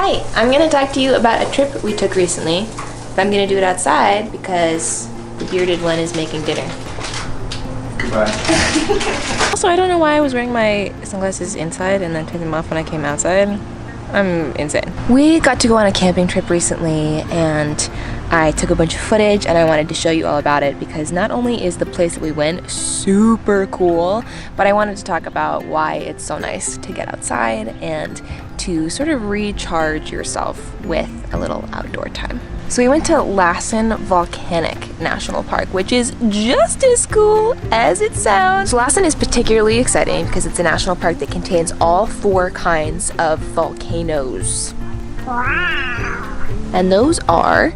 Hi, I'm gonna talk to you about a trip we took recently. But I'm gonna do it outside because the bearded one is making dinner. Goodbye. Also, I don't know why I was wearing my sunglasses inside and then took them off when I came outside. I'm insane. We got to go on a camping trip recently and I took a bunch of footage and I wanted to show you all about it because not only is the place that we went super cool, but I wanted to talk about why it's so nice to get outside and to sort of recharge yourself with a little outdoor time. So we went to Lassen Volcanic National Park, which is just as cool as it sounds. So Lassen is particularly exciting because it's a national park that contains all 4 kinds of volcanoes. And those are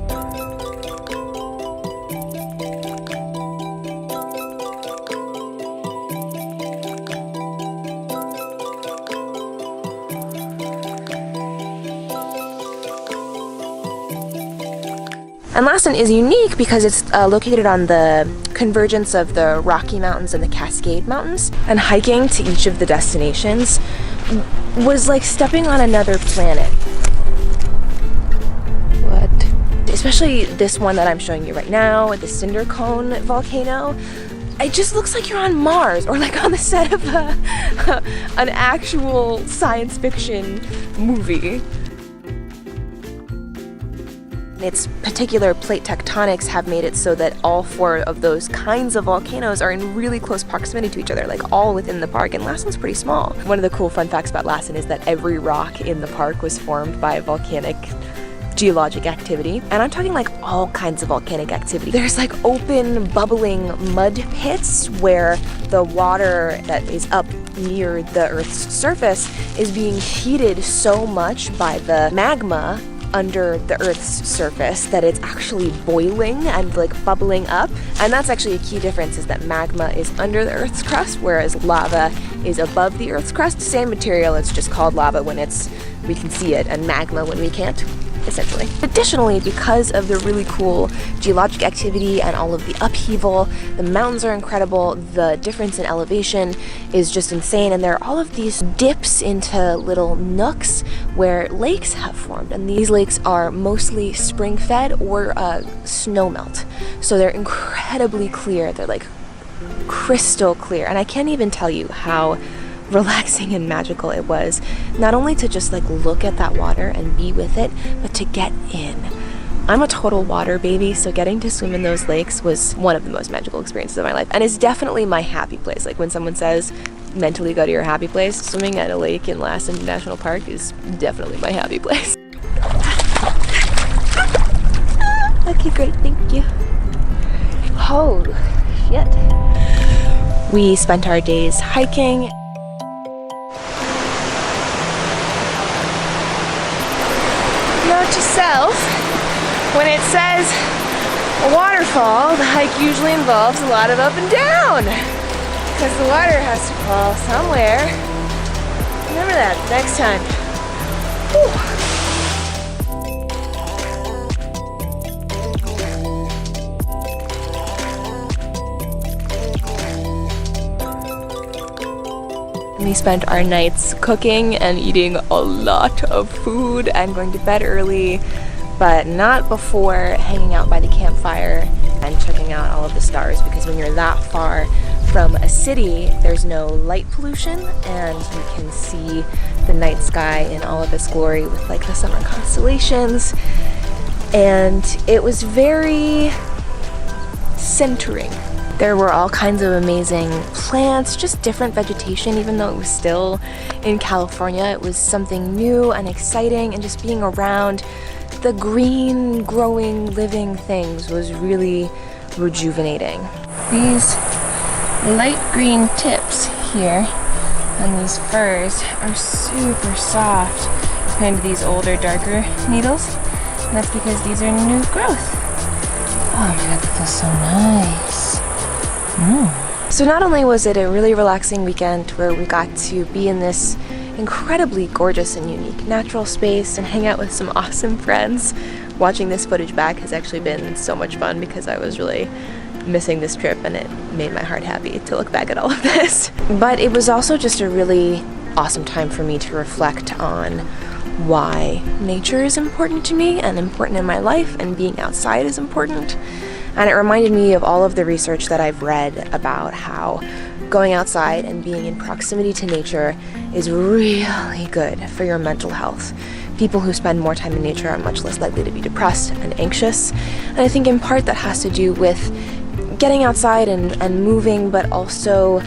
And Lassen is unique because it's located on the convergence of the Rocky Mountains and the Cascade Mountains, and hiking to each of the destinations was like stepping on another planet. What? Especially this one that I'm showing you right now, the Cinder Cone volcano. It just looks like you're on Mars or like on the set of an actual science fiction movie. Its particular plate tectonics have made it so that all 4 of those kinds of volcanoes are in really close proximity to each other, like all within the park, and Lassen's pretty small. One of the cool fun facts about Lassen is that every rock in the park was formed by volcanic geologic activity, and I'm talking like all kinds of volcanic activity. There's like open, bubbling mud pits where the water that is up near the Earth's surface is being heated so much by the magma under the Earth's surface that it's actually boiling and like bubbling up. And that's actually a key difference, is that magma is under the Earth's crust, whereas lava is above the Earth's crust. Same material, it's just called lava when we can see it, and magma when we can't, essentially. Additionally, because of the really cool geologic activity and all of the upheaval, the mountains are incredible, the difference in elevation is just insane, and there are all of these dips into little nooks where lakes have formed, and these lakes are mostly spring-fed or snowmelt. So they're incredibly clear, they're like crystal clear, and I can't even tell you how relaxing and magical it was, not only to just like look at that water and be with it, but to get in. I'm a total water baby, so getting to swim in those lakes was one of the most magical experiences of my life, and it's definitely my happy place. Like when someone says mentally go to your happy place, swimming at a lake in Lassen National Park is definitely my happy place. Okay, great, thank you. Oh shit. We spent our days hiking. Note to self, when it says a waterfall, the hike usually involves a lot of up and down, because the water has to fall somewhere. Remember that next time. We spent our nights cooking and eating a lot of food and going to bed early, but not before hanging out by the campfire and checking out all of the stars, because when you're that far from a city, there's no light pollution and you can see the night sky in all of its glory with like the summer constellations, and it was very centering. There were all kinds of amazing plants, just different vegetation, even though it was still in California. It was something new and exciting, and just being around the green, growing, living things was really rejuvenating. These light green tips here on these firs are super soft compared to these older, darker needles, and that's because these are new growth. Oh my god, that feels so nice. So not only was it a really relaxing weekend where we got to be in this incredibly gorgeous and unique natural space and hang out with some awesome friends, watching this footage back has actually been so much fun because I was really missing this trip and it made my heart happy to look back at all of this. But it was also just a really awesome time for me to reflect on why nature is important to me and important in my life, and being outside is important. And it reminded me of all of the research that I've read about how going outside and being in proximity to nature is really good for your mental health. People who spend more time in nature are much less likely to be depressed and anxious. And I think in part that has to do with getting outside and moving, but also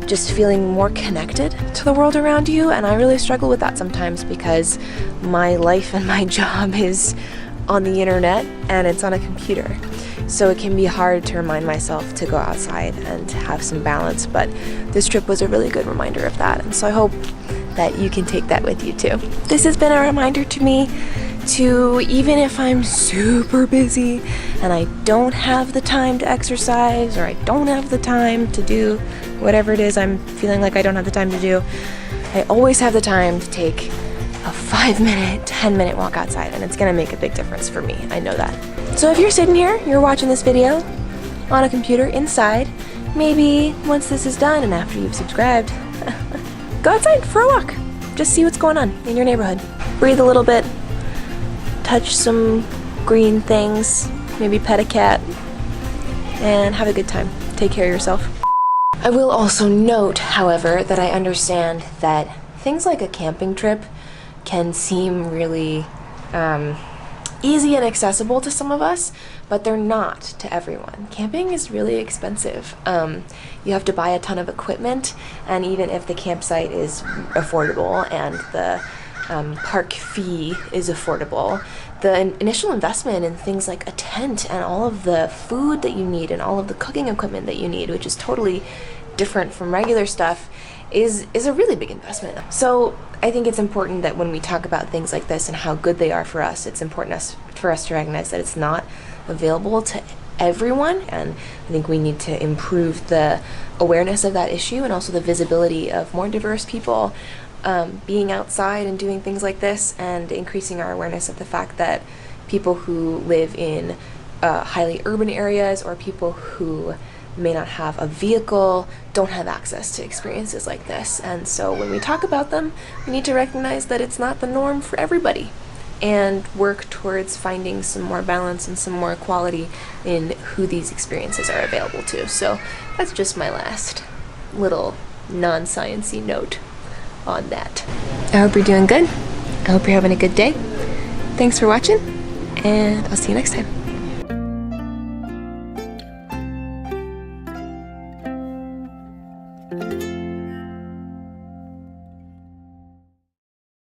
just feeling more connected to the world around you. And I really struggle with that sometimes because my life and my job is on the internet and it's on a computer. So it can be hard to remind myself to go outside and to have some balance, but this trip was a really good reminder of that. And so I hope that you can take that with you too. This has been a reminder to me to, even if I'm super busy and I don't have the time to exercise, or I don't have the time to do whatever it is I'm feeling like I don't have the time to do, I always have the time to take a 5-minute, 10-minute walk outside, and it's gonna make a big difference for me. I know that. So if you're sitting here, you're watching this video on a computer inside, maybe once this is done and after you've subscribed, go outside for a walk. Just see what's going on in your neighborhood. Breathe a little bit, touch some green things, maybe pet a cat, and have a good time. Take care of yourself. I will also note, however, that I understand that things like a camping trip can seem really easy and accessible to some of us, but they're not to everyone. Camping is really expensive. You have to buy a ton of equipment, and even if the campsite is affordable and the park fee is affordable, the initial investment in things like a tent and all of the food that you need and all of the cooking equipment that you need, which is totally different from regular stuff, is a really big investment. So I think it's important that when we talk about things like this and how good they are for us, it's important for us to recognize that it's not available to everyone, and I think we need to improve the awareness of that issue and also the visibility of more diverse people being outside and doing things like this, and increasing our awareness of the fact that people who live in highly urban areas or people who may not have a vehicle don't have access to experiences like this. And so when we talk about them, we need to recognize that it's not the norm for everybody, and work towards finding some more balance and some more equality in who these experiences are available to. So that's just my last little non-sciencey note on that. I hope you're doing good. I hope you're having a good day. Thanks for watching, and I'll see you next time.